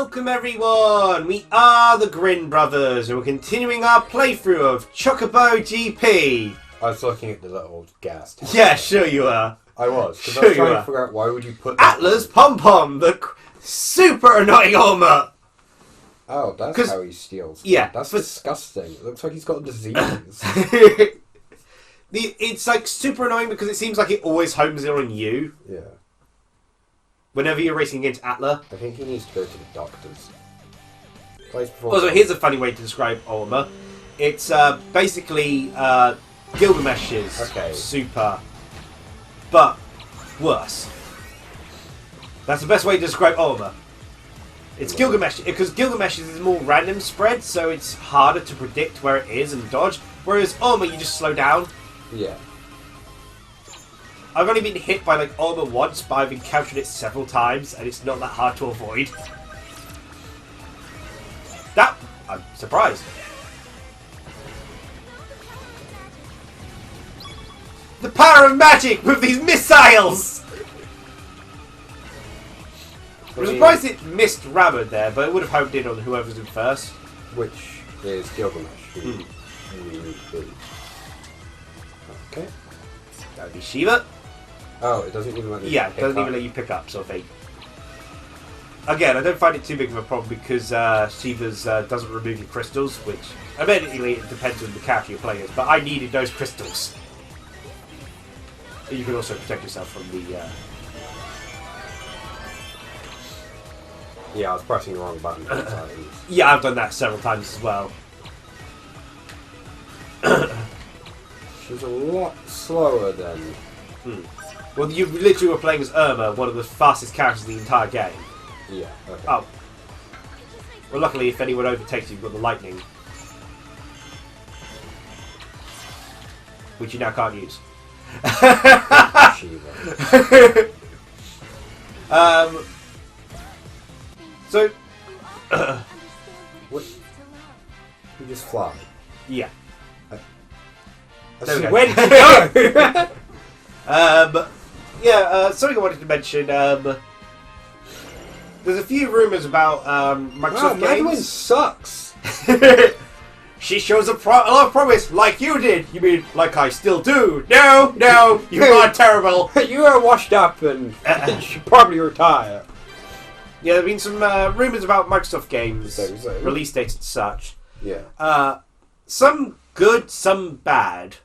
Welcome everyone! We are the Grin Brothers and we're continuing our playthrough of Chocobo GP. I was looking at the little gas tank. Yeah, sure you are. I was, because Sure I was you trying are. to figure out why would you put that Atlas on. Pom-Pom, the super annoying armor. Oh, that's how he steals. Yeah, That's disgusting. It looks like he's got a disease. It's like super annoying because it seems like it always homes in on you. Yeah. Whenever you're racing against Atlas. I think he needs to go to the doctors. Also, here's a funny way to describe armor. It's basically Gilgamesh's super, but worse. That's the best way to describe armor. It's Gilgamesh, because Gilgamesh's is more random spread, so it's harder to predict where it is and dodge. Whereas armor, you just slow down. Yeah. I've only been hit by like armor once, but I've encountered it several times, and it's not that hard to avoid. I'm surprised. The power of magic with these missiles! I'm surprised it missed Ramad there, but it would have homed in on whoever's in first. Which is Gilgamesh. Okay. That would be Shiva. Oh, it doesn't even let me Yeah, it doesn't even let you pick up, sort of thing. Again, I don't find it too big of a problem because Shiva's doesn't remove your crystals, which admittedly it depends on the character you're playing as, but I needed those crystals. You can also protect yourself from the... Yeah, I was pressing the wrong button. Yeah, I've done that several times as well. She's a lot slower than... Well, you literally were playing as Irma, one of the fastest characters in the entire game. Yeah, okay. Oh. Well, luckily, if anyone overtakes you, you've got the lightning. Which you now can't use. So... What? You just fly. Yeah. So where did you go? Something I wanted to mention, there's a few rumours about Microsoft Madeline games. sucks! She shows a lot of promise, like you did. You mean, like I still do? No, you are terrible. You are washed up and you should probably retire. Yeah, there have been some rumours about Microsoft games, So. release dates and such. Yeah. Some good, some bad.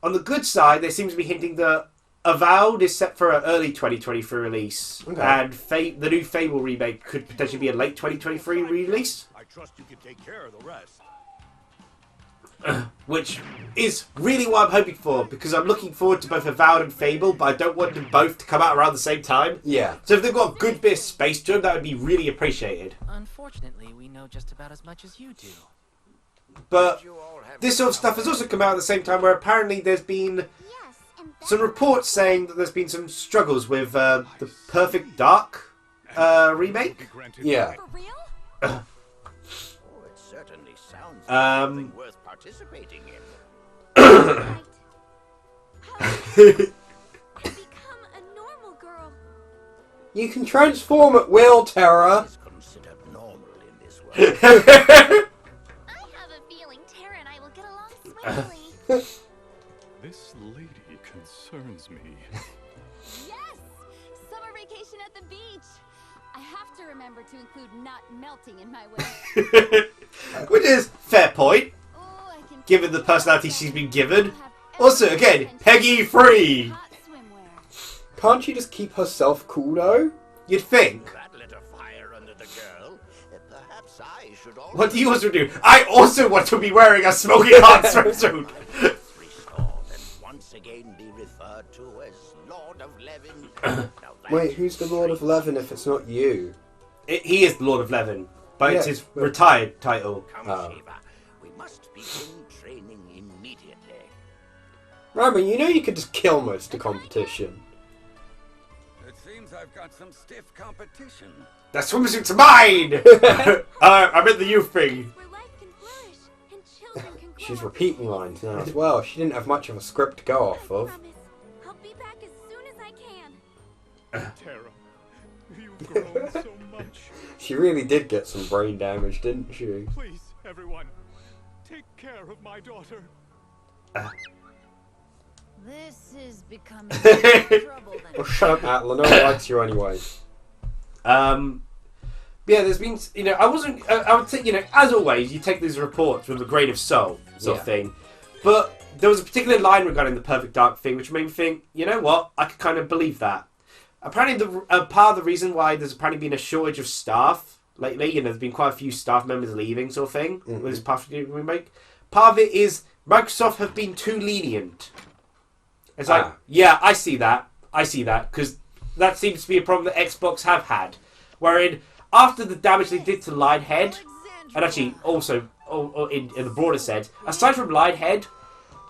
On the good side, they seem to be hinting that Avowed is set for an early 2023 release, and the new Fable remake could potentially be a late 2023 release. I trust you can take care of the rest. Which is really what I'm hoping for, because I'm looking forward to both Avowed and Fable, but I don't want them both to come out around the same time. Yeah. So if they've got a good bit of space to them, that would be really appreciated. Unfortunately, we know just about as much as you do. But this sort of stuff has also come out at the same time, where apparently there's been some reports saying that there's been some struggles with the Perfect Dark remake. Yeah. For real? Oh, it certainly sounds like something worth participating in. Right. How do you become a normal girl? You can transform at will, Terra. It's considered normal in this world. I have a feeling Tara and I will get along swimmingly. This lady concerns me. Yes! Summer vacation at the beach! I have to remember to include not melting in my way. Which is fair point, Oh, I can given the personality she's been given. have Also, again, Peggy free. hot swimwear. Can't she just keep herself cool, though? You'd think. That lit a fire under the girl. Perhaps I should also... What do you also do? I also want to be wearing a smoking hot swimsuit. restored and once again be referred to as Lord of Levin. Wait, who's the Lord of Levin if it's not you? He is the Lord of Levin, but it's Yeah, his but- retired title. Come, Shiva. We must begin training immediately. Rama, you know you could just kill most of the competition. It seems I've got some stiff competition. That swimsuit's mine! I'm in the youth thing. Where life can flourish and children can grow. She's repeating lines now as well. She didn't have much of a script to go off of. Promise. I'll be back as soon as I can. Tara, You've grown so much. She really did get some brain damage, didn't she? Please, everyone, take care of my daughter. This is becoming trouble then. Oh, shut up, Atla. No one likes you anyway. Yeah, there's been, I wasn't, I would say, as always, you take these reports with a grain of salt, sort of thing. But there was a particular line regarding the Perfect Dark thing, which made me think, you know what, I could kind of believe that. Apparently, part of the reason why there's apparently been a shortage of staff lately, there's been quite a few staff members leaving, sort of thing, with this Perfect remake. Part of it is Microsoft have been too lenient. It's like, yeah, I see that, because that seems to be a problem that Xbox have had, wherein after the damage they did to Lionhead, and actually also in the broader sense, aside from Lionhead,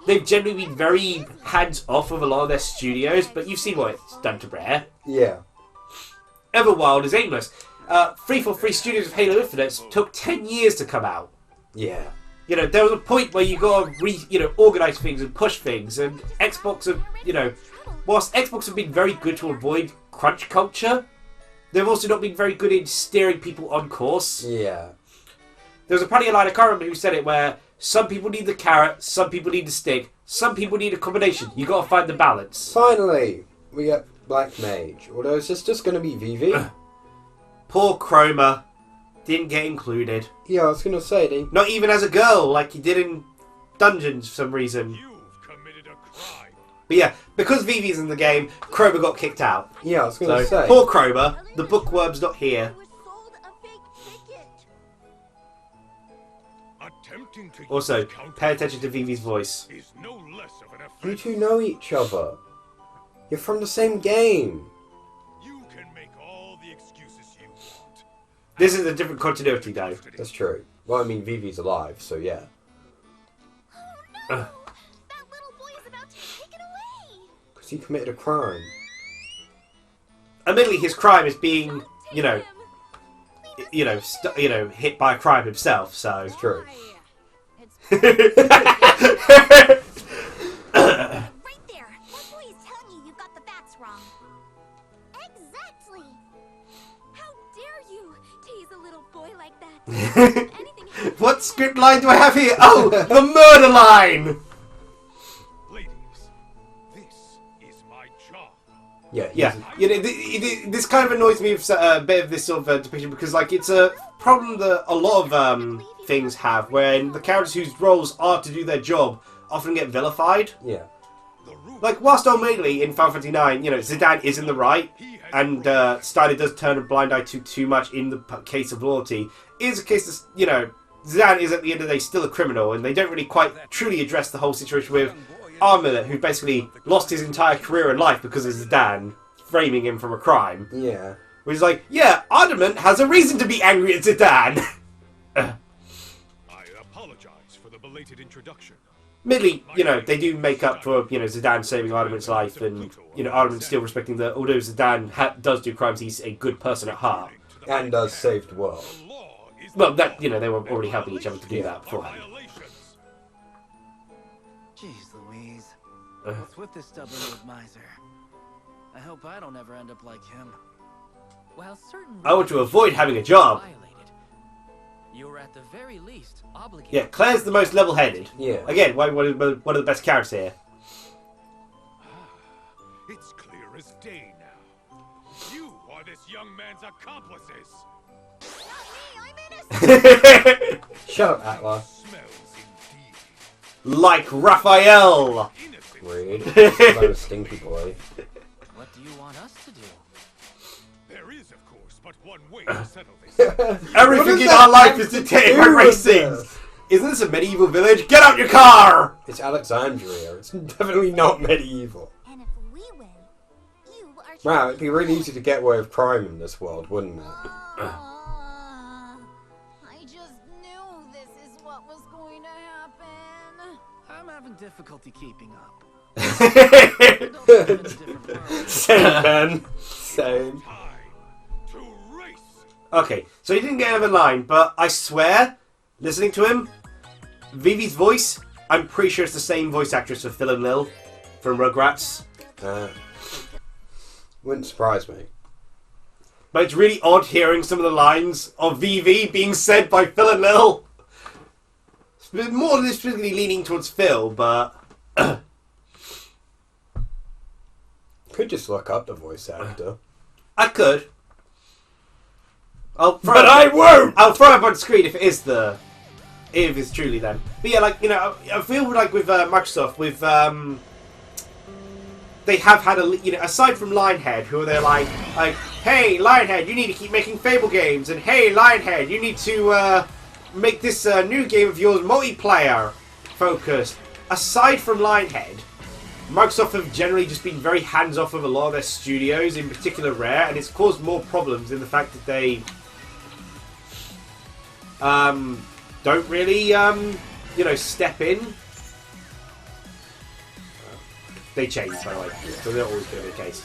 they've generally been very hands-off with a lot of their studios, but you've seen what it's done to Rare. Yeah. Everwild is aimless. 343 Studios of Halo Infinite took 10 years to come out. Yeah. There was a point where you got to organise things and push things, and Xbox have, whilst Xbox have been very good to avoid crunch culture, they've also not been very good in steering people on course. Yeah. There was apparently a line, I can't remember who said it, where some people need the carrot, some people need the stick, some people need a combination. You got to find the balance. Finally, we get Black Mage. Although is this just going to be Vivi? Poor Chroma didn't get included. Yeah, I was going to say, not even as a girl, like he did in Dungeons for some reason. You've committed a crime. But yeah, because Vivi's in the game, Chroma got kicked out. Yeah, I was going to say. Poor Chroma, the bookworm's not here. Also, pay attention to Vivi's voice. You two know each other. You're from the same game. You can make all the excuses you want. This is a different continuity, though. That's true. Well, I mean, Vivi's alive, so yeah. Oh no! That little boy is about to be taken away! Because he committed a crime. Admittedly, his crime is being, hit by a crime himself, so... It's true. Right there. That boy is telling you got the facts wrong. Exactly. How dare you tease a little boy like that? What script line do I have here? Oh, the murder line! Ladies, this is my job. Yeah. This kind of annoys me with a bit of this sort of depiction because, it's a problem that a lot of things have, when the characters whose roles are to do their job often get vilified. Yeah. Whilst ultimately in Final Fantasy IX, Zidane is in the right, and Steiner does turn a blind eye to too much in the case of loyalty, it is a case of, Zidane is at the end of the day still a criminal, and they don't really quite truly address the whole situation with Armor, who basically lost his entire career and life because of Zidane framing him from a crime. Yeah. Which is like, yeah, Ardament has a reason to be angry at Zidane. I apologize for the belated introduction. Admittedly, they do make up for, Zidane saving Ardament's life, and, Ardament still respecting that, although Zidane does do crimes, he's a good person at heart. And does save the world. Well, that, they were already helping each other to do that beforehand. Jeez Louise. What's with this stubborn old miser? I hope I don't ever end up like him. While certain I want to avoid having a job. Violated, you're at the very least obligated. Yeah, Claire's the most level-headed. Yeah. Again, one of the best characters here. It's clear as day now. You are this young man's accomplices. Not me, I'm innocent! Shut up, Atla. Smells indeed. Like Raphael! Rude. I'm a stinky boy. What do you want us to do? There is, of course, but one way to settle this. Everything in our life is dictated by racing! Isn't this a medieval village? Get out your car! It's Alexandria. It's definitely not medieval. And if we win, you are... Wow, it'd be really easy to get away with crime in this world, wouldn't it? I just knew this is what was going to happen. I'm having difficulty keeping up. Same, Ben. Same. Time to race. Okay, so he didn't get another line, but I swear, listening to him, Vivi's voice, I'm pretty sure it's the same voice actress for Phil and Lil from Rugrats. Wouldn't surprise me. But it's really odd hearing some of the lines of Vivi being said by Phil and Lil. More specifically leaning towards Phil, but... Could just look up the voice actor. I could. But I won't! I'll throw it up on screen if it is if it's truly them. But yeah, like, you know, I feel like with Microsoft, with they have had aside from Lionhead, who they're like, hey, Lionhead, you need to keep making Fable games, and hey, Lionhead, you need to make this new game of yours multiplayer focused. Aside from Lionhead, Microsoft have generally just been very hands-off of a lot of their studios, in particular Rare, and it's caused more problems in the fact that they don't really, step in. They change, by the way, so they're always going to be the case.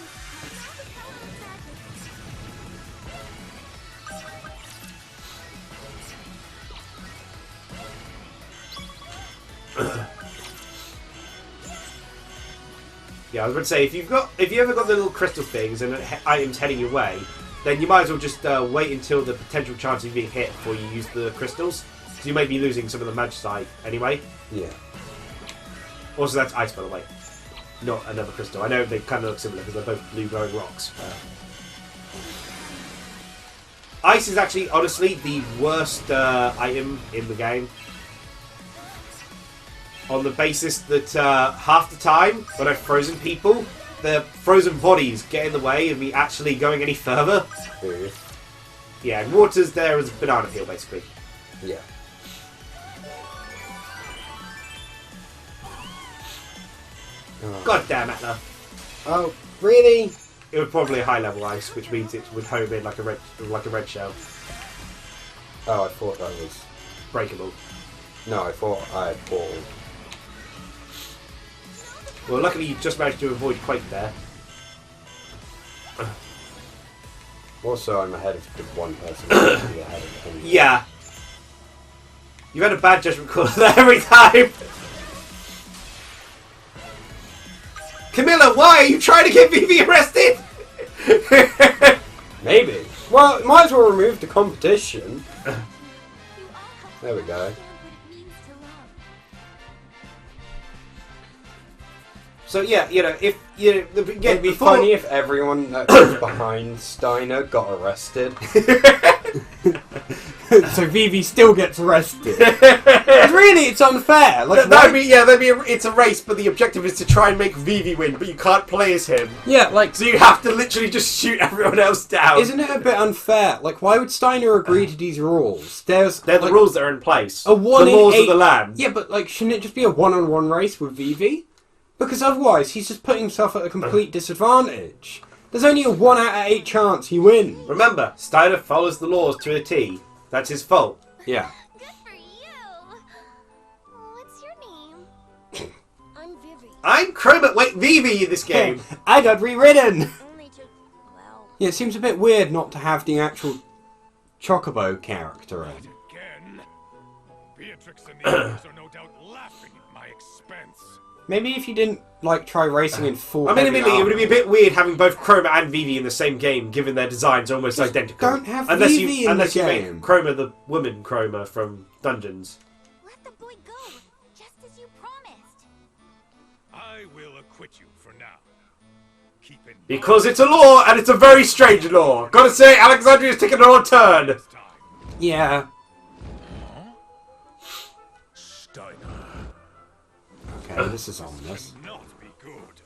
Yeah, I was going to say, if you ever got the little crystal things and items heading your way, then you might as well just wait until the potential chance of being hit before you use the crystals. So you may be losing some of the magicite anyway. Yeah. Also, that's ice, by the way. Not another crystal. I know they kind of look similar because they're both blue glowing rocks. Ice is actually, honestly, the worst item in the game. On the basis that half the time, when I've frozen people, their frozen bodies get in the way of me actually going any further. Yeah, and water's there as a banana peel, basically. Yeah. God damn it, though. Oh, really? It was probably a high level ice, which means it would home in like a red shell. Oh, I thought that was breakable. No, I thought I had portal. Well, luckily you just managed to avoid Quake there. Also, I'm ahead of the one person ahead of him. Yeah. You've had a bad judgment call there every time. Camilla, why are you trying to get Vivi arrested? Maybe. Well, might as well remove the competition. There we go. So yeah, if it'd be funny if everyone that was behind Steiner got arrested. So Vivi still gets arrested. Really, it's unfair. Like, it's a race, but the objective is to try and make Vivi win, but you can't play as him. Yeah, like, so you have to literally just shoot everyone else down. Isn't it a bit unfair? Like, why would Steiner agree to these rules? They're the rules that are in place. The laws of the land. Yeah, but like, shouldn't it just be a one-on-one race with Vivi? Because otherwise, he's just putting himself at a complete disadvantage. There's only a 1 out of 8 chance he wins. Remember, Steiner follows the laws to a T. That's his fault. Yeah. Good for you. What's your name? I'm Vivi. I'm Chroma. Wait, Vivi in this game. I got rewritten. Only to, well. Yeah, it seems a bit weird not to have the actual Chocobo character in. Again. Beatrix and the others are no doubt laughing at my expense. Maybe if you didn't like try racing in full. I mean, admittedly, it would be a bit weird having both Chroma and Vivi in the same game, given their designs are almost identical. Don't have Vivi in the game. Unless you make Chroma the woman Chroma from Dungeons. Let the boy go, just as you promised. I will acquit you for now. Keep in Because it's a law, and it's a very strange law. Gotta say, Alexandria's taken an odd turn. Yeah. Okay, this is ominous. Not be good.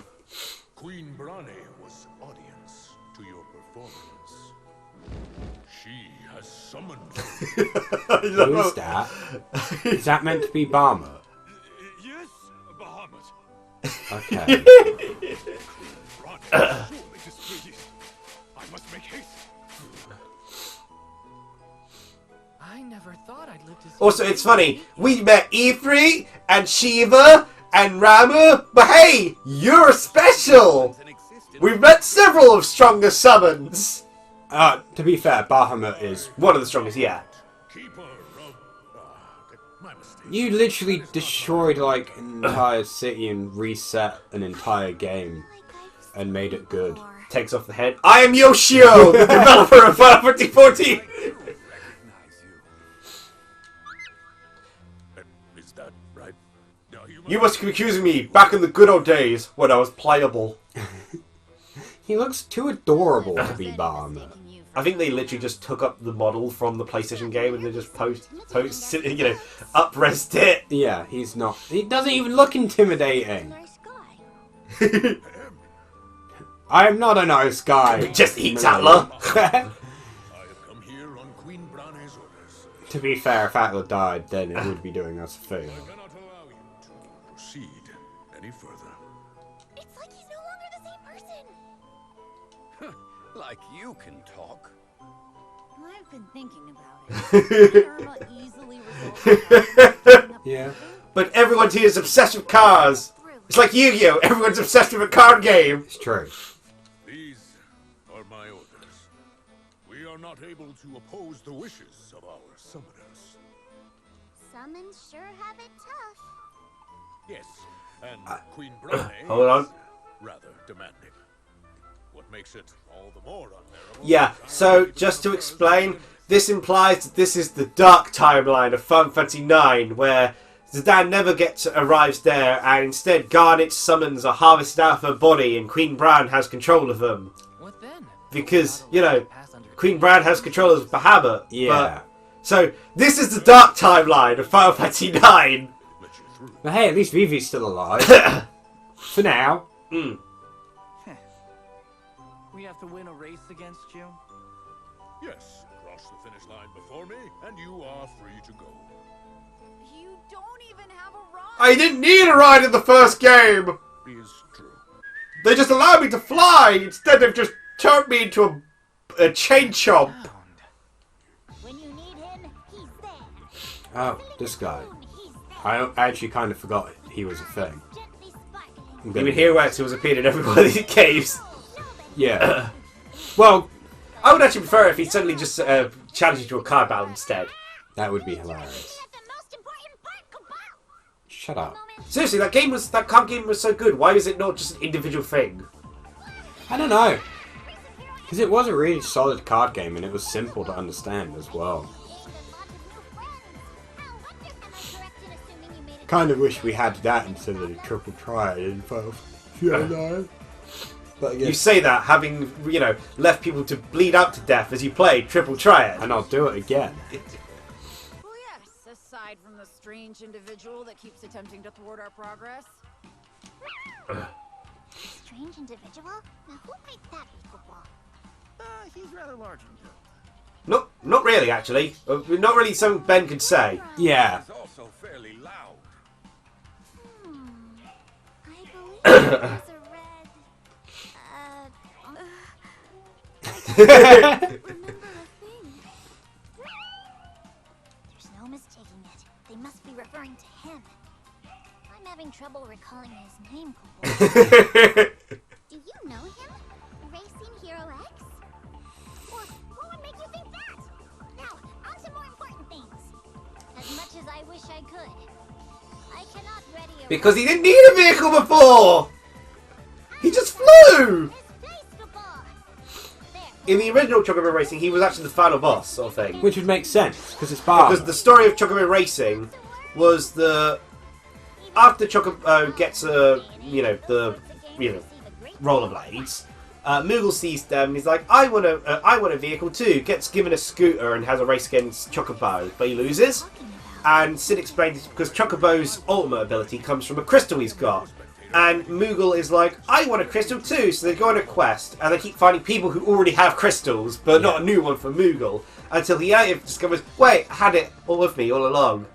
Queen Brane was audience to your performance. She has summoned you. Who is that? Is that meant to be Bahamut? Yes, Bahamut. Okay. Brane is surely displeased. I must make haste. I never thought I'd live to see. Also, it's funny. We met E3 and Shiva and Ramu, but hey, you're special! We've met several of strongest summons. To be fair, Bahamut is one of the strongest, yeah. You literally destroyed like an entire city and reset an entire game and made it good. takes off the head. I am Yoshio, the developer of Final Fantasy 14. Is that right? No, You must be accusing me back in the good old days when I was playable. He looks too adorable to be Barmer. I think they literally just took up the model from the PlayStation game and they just up-resed it. Yeah, he's not. He doesn't even look intimidating. Nice guy. I am not a nice guy. Just eats Atla. I have come here on Queen Brane's orders. To be fair, if Atla died, then it would be doing us a favor. I cannot allow you to proceed any further. It's like he's no longer the same person. Like you can talk. I've been thinking about it. Irma easily resolved. Yeah. But everyone here is obsessed with cars. It's like Yu-Gi-Oh! Everyone's obsessed with a card game. It's true. These are my orders. We are not able to oppose the wishes of our summoners. Summons sure have it tough. Yes, and Queen Brane Hold on. is rather demanding. What makes it all the more unbearable? Yeah, so just to explain, this implies that this is the dark timeline of Final Fantasy IX, where Zidane never arrives there, and instead Garnet summons are harvested out of her body, and Queen Brand has control of them. What then? Because, you know, Queen Brand has control of Bahamut. Yeah. So, this is the dark timeline of Final Fantasy IX. Let you through. But hey, at least Vivi's still alive. For now. Mm. We have to win a race against you? Yes, cross the finish line before me, and you are free to go. You don't even have a ride. I didn't need a ride in the first game! Is true. They just allowed me to fly! Instead they've just turned me into a chain chomp. When you need him, he's there. Oh, this guy. He's there. I actually kind of forgot he was a thing. Gently sparkling. I'm Even gonna- Hero was appeared in every one of these games. Yeah. Well, I would actually prefer if he suddenly just challenged you to a card battle instead. that would be hilarious. At the most important part, Cabal. Shut up. Seriously, that card game was so good. Why is it not just an individual thing? I don't know. Because it was a really solid card game and it was simple to understand as well. Kind of wish we had that instead of the triple triad in Final Fantasy IX. But I You guess, say that having, you know, left people to bleed out to death as you played Triple Triad. and I'll do it again. Well, yes, aside from the strange individual that keeps attempting to thwart our progress. Strange individual? Now who might that be, Cabal? He's rather large in build. Not really, actually. Not really something Ben could say. Yeah. It's also fairly loud. I believe there's a red. I can't remember a thing. There's no mistaking it. They must be referring to him. I'm having trouble recalling his name, Cabal. Do you know him? Racing Hero X? Or what would make you think that? Now, on to more important things. As much as I wish I could, I cannot ready a Because he didn't need a vehicle before! He just flew! his face, Cabal. There. In the original Chocobo Racing, he was actually the final boss, sort of thing. Which would make sense, because it's Barmer. Because the story of Chocobo Racing was after Chocobo gets the rollerblades, Moogle sees them and he's like, I want a vehicle too. Gets given a scooter and has a race against Chocobo, but he loses. And Sid explains it's because Chocobo's ultimate ability comes from a crystal he's got. And Moogle is like, I want a crystal too, so they go on a quest, and they keep finding people who already have crystals, but not a new one for Moogle, until the AI discovers, wait, I had it all with me all along.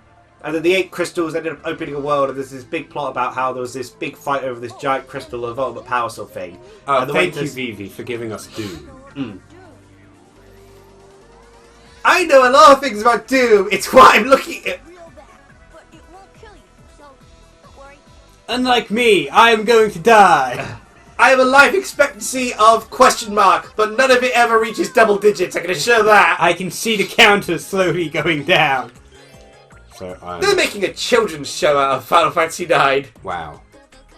And then the 8 crystals ended up opening a world, and there's this big plot about how there was this big fight over this giant crystal of ultimate power sort of thing. And the way Thank you, this- Vivi, for giving us Doom. I know a lot of things about Doom, it's why I'm looking at... Real bad, but it won't kill you, so don't worry. Unlike me, I am going to die. I have a life expectancy of question mark, but none of it ever reaches double digits, I can assure that. I can see the counter slowly going down. So They're I'm... making a children's show out of Final Fantasy IX. Wow.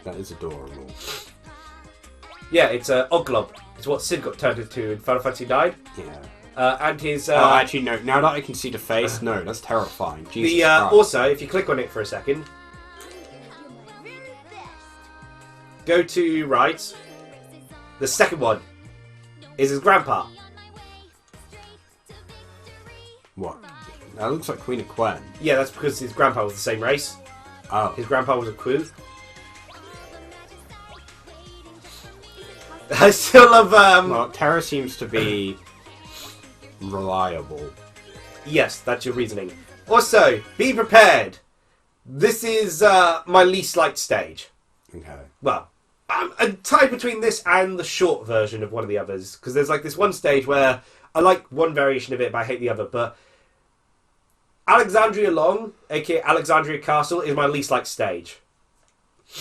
That is adorable. Yeah, it's Oglob. It's what Sid got turned into in Final Fantasy IX. Yeah. And his... oh, actually, no. Now that I can see the face, no, that's terrifying. Jesus Christ. Also, if you click on it for a second, go to right. The second one is his grandpa. What? That looks like Queen of Quen. Yeah, that's because his grandpa was the same race. Oh. His grandpa was a Queen. I still love... Well, Terra seems to be reliable. Yes, that's your reasoning. Also, be prepared. This is my least liked stage. Okay. Well, I'm tied between this and the short version of one of the others. Because there's like this one stage where I like one variation of it, but I hate the other. But Alexandria Long, aka Alexandria Castle, is my least liked stage.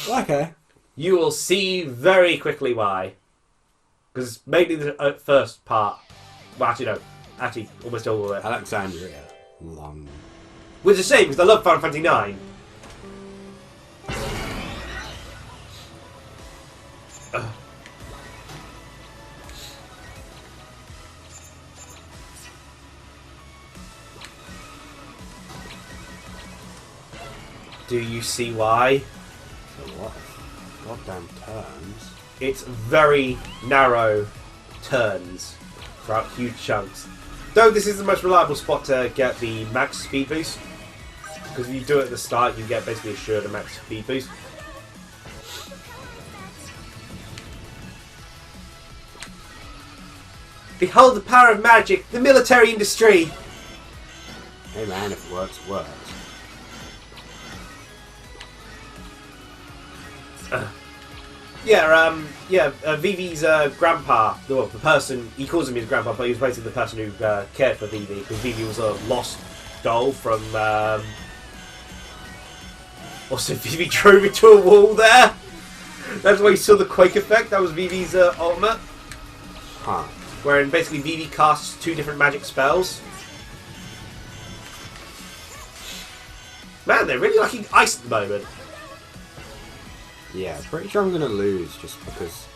Okay. You will see very quickly why. Because mainly the first part. Well, actually, no. Actually, almost all of it. Alexandria Long. Which is a shame, because I love Final Fantasy IX. Do you see why? What? Goddamn turns. It's very narrow turns throughout huge chunks. Though this is the most reliable spot to get the max speed boost. Because if you do it at the start, you get basically assured a max speed boost. Behold the power of magic, the military industry! Hey man, if it works, it works. Vivi's grandpa, well, the person, he calls him his grandpa, but he was basically the person who cared for Vivi, because Vivi was a lost doll from, Also, Vivi drove into a wall there! That's why you saw the quake effect, that was Vivi's ultimate. Huh. Wherein basically Vivi casts 2 different magic spells. Man, they're really liking ice at the moment. Yeah, pretty sure I'm gonna lose just because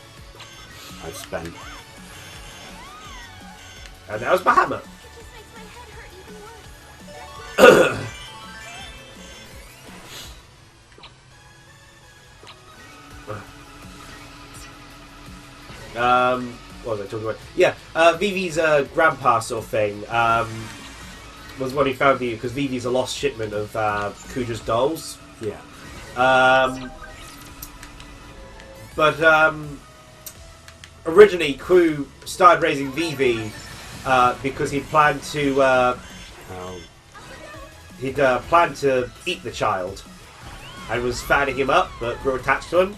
I've spent. And that was my hammer. What was I talking about? Yeah, Vivi's grandpa sort of thing was when he found Vivi, because Vivi's a lost shipment of Kuja's dolls. Yeah. But originally, Ku started raising Vivi because he planned to planned to eat the child, and was fattening him up, but grew attached to him,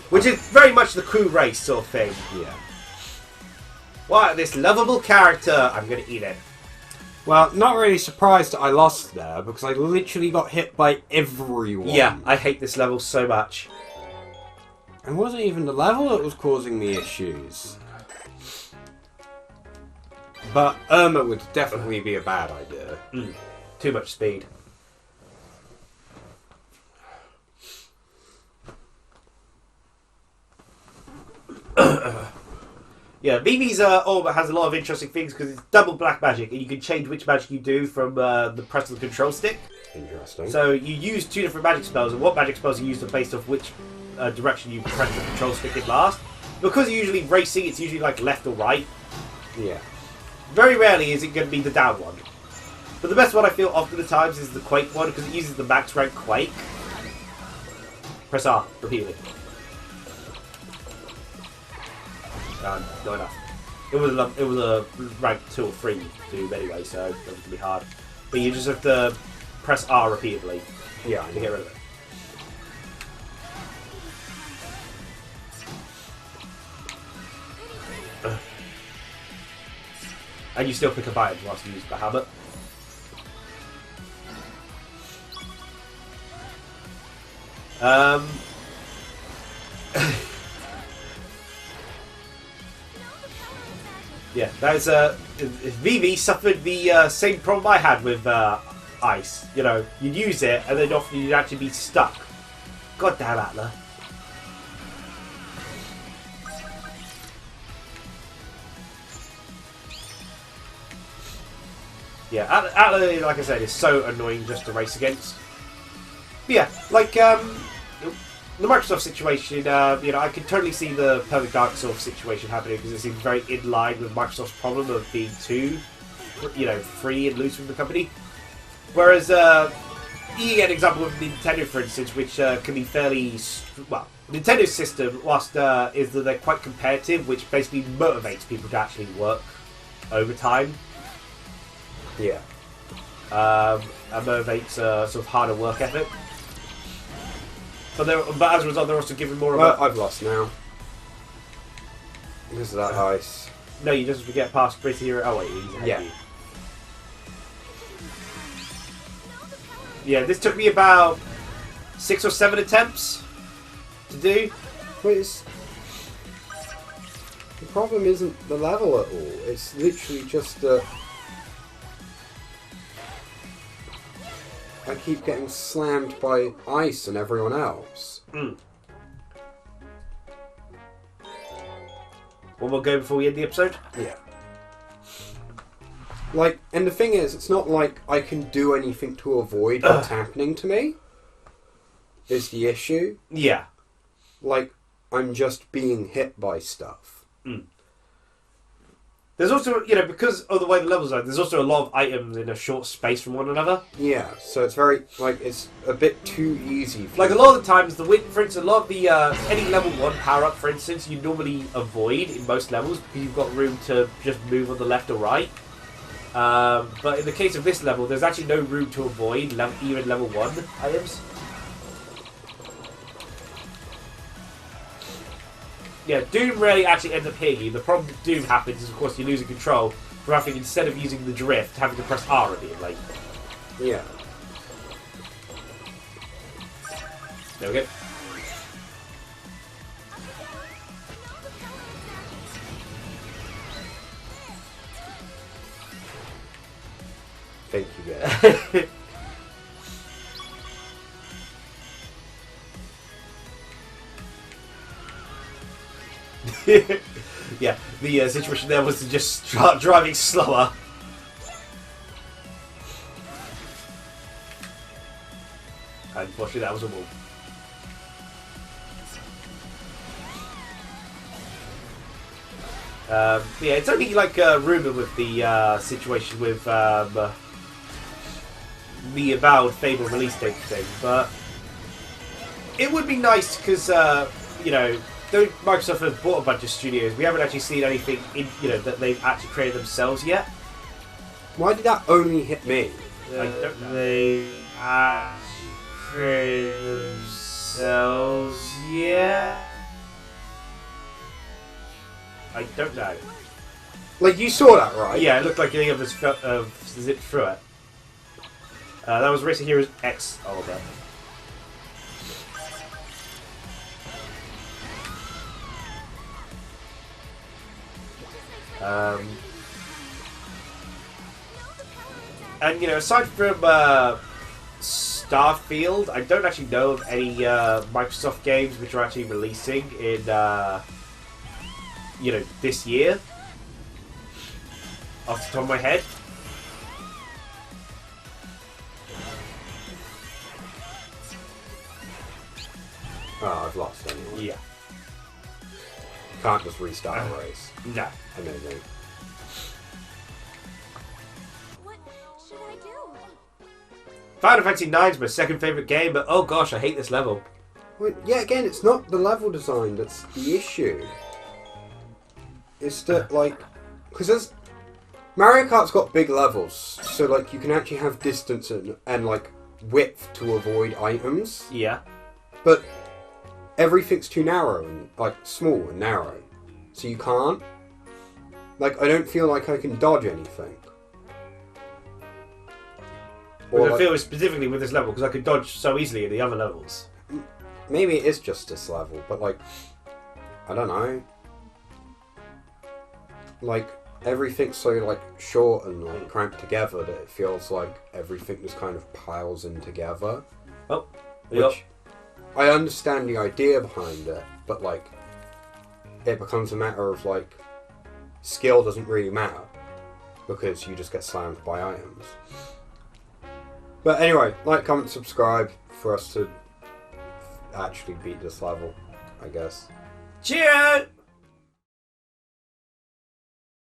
which is very much the Ku race sort of thing. Yeah. Wow, this lovable character! I'm gonna eat it. Well, not really surprised that I lost there because I literally got hit by everyone. Yeah, I hate this level so much. And wasn't even the level that was causing the issues. But Irma would definitely be a bad idea. Too much speed. Yeah, Vivi's orbit has a lot of interesting things because it's double black magic, and you can change which magic you do from the press of the control stick. Interesting. So you use 2 different magic spells, and what magic spells you use are based off which direction you press the control stick in last. Because you're usually racing, it's usually like left or right. Yeah. Very rarely is it going to be the down one. But the best one I feel often at times is the Quake one, because it uses the max rank Quake. Press R repeatedly. Not enough. It was a rank 2 or 3 to anyway, so it was going to be hard. But you just have to press R repeatedly. Yeah, to get rid of it. And you still pick up items whilst you use the hammer. Yeah, that's Vivi suffered the same problem I had with ice. You know, you'd use it and then often you'd actually be stuck. God damn Atla. Yeah, Atla, like I said, is so annoying just to race against. But yeah, like the Microsoft situation, I can totally see the Perfect Dark sort of situation happening because it seems very in line with Microsoft's problem of being too, free and loose from the company. Whereas you get an example of Nintendo, for instance, which can be fairly Nintendo's system, whilst is that they're quite competitive, which basically motivates people to actually work overtime. Yeah. And motivates sort of harder work ethic. But as a result, they're also given more of a... I've lost now. Because of that ice. No, you just get past Pretty Hero. Oh, wait, he's ahead of you. Yeah, this took me about 6 or 7 attempts to do. But the problem isn't the level at all. It's literally just that I keep getting slammed by ice and everyone else. One more go before we end the episode? Yeah. And the thing is, it's not like I can do anything to avoid what's happening to me. Is the issue. Yeah. I'm just being hit by stuff. There's also, because of the way the levels are, there's also a lot of items in a short space from one another. Yeah, so it's very, it's a bit too easy. A lot of the times, for instance, a lot of the, any level 1 power-up, for instance, you normally avoid in most levels because you've got room to just move on the left or right. But in the case of this level, there's actually no room to avoid even level 1 items. Yeah, Doom rarely actually ends up hitting you. The problem with Doom happens is, of course, you're losing control from having, instead of using the drift, having to press R immediately. Yeah. There we go. Thank you, guys. Yeah, the situation there was to just start driving slower. Unfortunately, that was a wall. Yeah, it's only like a rumour with the situation with the avowed Fable release date thing, but it would be nice because, though Microsoft have bought a bunch of studios, we haven't actually seen anything that they've actually created themselves yet. Why did that only hit me? I don't know. They created themselves yet? I don't know. You saw that, right? Yeah, it looked like any of us zipped through it. That was Racing Heroes X Oliver. And aside from Starfield, I don't actually know of any Microsoft games which are actually releasing in this year. Off the top of my head. Oh, I've lost anyway. Yeah. Can't just restart a race. No. Amazing. What should I do? Final Fantasy IX is my second favourite game, but oh gosh, I hate this level. Well, yeah, again, it's not the level design that's the issue. It's that, because Mario Kart's got big levels, so, you can actually have distance and width to avoid items. Yeah. But everything's too narrow and, small and narrow. So you can't. I don't feel like I can dodge anything. Or I feel specifically with this level, because I could dodge so easily in the other levels. Maybe it is just this level, but, I don't know. Everything's so, short and, cramped together that it feels like everything just kind of piles in together. Oh, which I understand the idea behind it, but, it becomes a matter of, skill doesn't really matter. because you just get slammed by items. But anyway, like, comment, subscribe for us to actually beat this level, I guess. Cheerio!